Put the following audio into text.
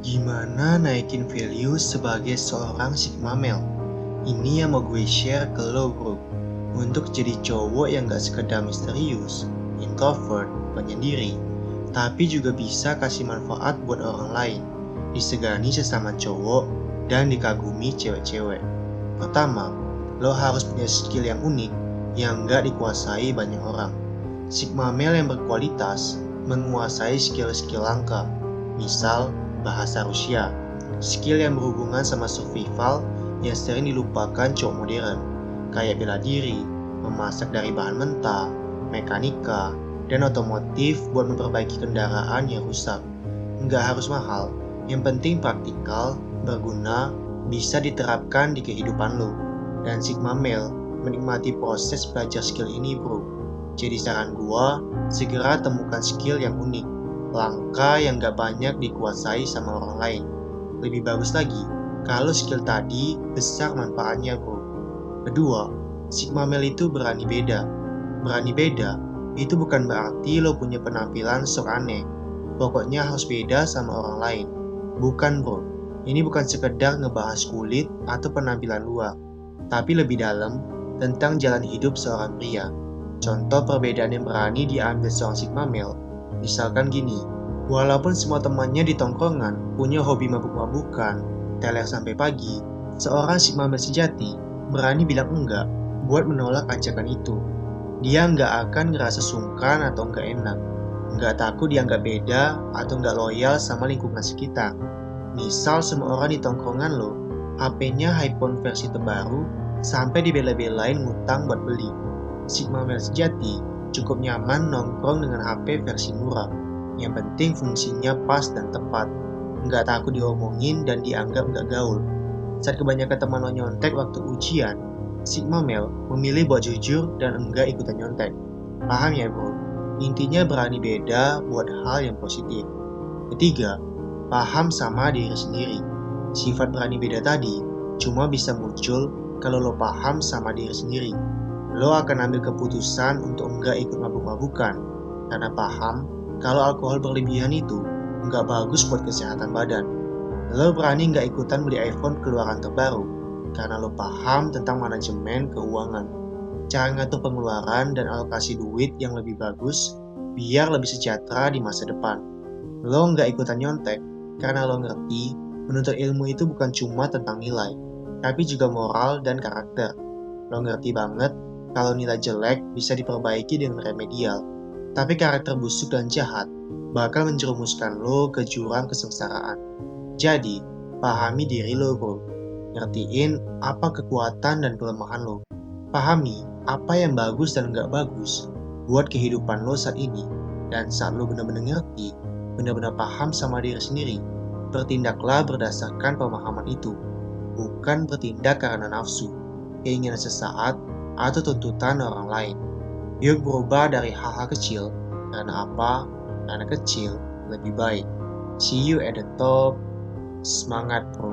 Gimana naikin value sebagai seorang Sigma male? Ini yang mau gue share ke lo bro. Untuk jadi cowok yang gak sekedar misterius, introvert, penyendiri, tapi juga bisa kasih manfaat buat orang lain, disegani sesama cowok, dan dikagumi cewek-cewek. Pertama, lo harus punya skill yang unik yang gak dikuasai banyak orang. Sigma male yang berkualitas menguasai skill-skill langka, misal bahasa Rusia, skill yang berhubungan sama survival yang sering dilupakan cowok modern, kayak bela diri, memasak dari bahan mentah, mekanika, dan otomotif buat memperbaiki kendaraan yang rusak. Nggak harus mahal, yang penting praktikal, berguna, bisa diterapkan di kehidupan lo. Dan Sigma Male menikmati proses belajar skill ini bro. Jadi saran gua, segera temukan skill yang unik, langka yang gak banyak dikuasai sama orang lain. Lebih bagus lagi, kalau skill tadi besar manfaatnya bro. Kedua, Sigma Male itu berani beda. Berani beda, itu bukan berarti lo punya penampilan sok aneh. Pokoknya harus beda sama orang lain. Bukan bro, ini bukan sekedar ngebahas kulit atau penampilan luar, tapi lebih dalam tentang jalan hidup seorang pria. Contoh perbedaan yang berani diambil seorang Sigma Male, misalkan gini, walaupun semua temannya di tongkrongan punya hobi mabuk-mabukan, teler sampai pagi, seorang Sigma Male sejati berani bilang enggak buat menolak ajakan itu. Dia nggak akan ngerasa sungkan atau nggak enak, nggak takut dianggap beda atau nggak loyal sama lingkungan sekitar. Misal semua orang di tongkrongan lo, HP-nya iPhone versi terbaru, sampai dibela-belain ngutang buat beli. Sigma Male sejati cukup nyaman nongkrong dengan HP versi murah. Yang penting fungsinya pas dan tepat. Nggak takut diomongin dan dianggap nggak gaul. Saat kebanyakan teman lo nyontek waktu ujian, Sigma Male memilih buat jujur dan enggak ikutan nyontek. Paham ya bro? Intinya berani beda buat hal yang positif. Ketiga, paham sama diri sendiri. Sifat berani beda tadi cuma bisa muncul kalau lo paham sama diri sendiri. Lo akan ambil keputusan untuk enggak ikut mabuk-mabukan, karena paham kalau alkohol berlebihan itu enggak bagus buat kesehatan badan. Lo berani enggak ikutan beli iPhone keluaran terbaru, karena lo paham tentang manajemen keuangan, cara ngatur pengeluaran dan alokasi duit yang lebih bagus, biar lebih sejahtera di masa depan. Lo nggak ikutan nyontek, karena lo ngerti menuntut ilmu itu bukan cuma tentang nilai, tapi juga moral dan karakter. Lo ngerti banget kalau nilai jelek bisa diperbaiki dengan remedial, tapi karakter busuk dan jahat bakal menjerumuskan lo ke jurang kesengsaraan. Jadi, pahami diri lo bro. Ngertiin apa kekuatan dan kelemahan lo. Pahami apa yang bagus dan nggak bagus buat kehidupan lo saat ini. Dan saat lo benar-benar ngerti, benar-benar paham sama diri sendiri, bertindaklah berdasarkan pemahaman itu. Bukan bertindak karena nafsu, keinginan sesaat, atau tuntutan orang lain. Yuk berubah dari hal-hal kecil. Karena apa? Karena kecil lebih baik. See you at the top. Semangat bro.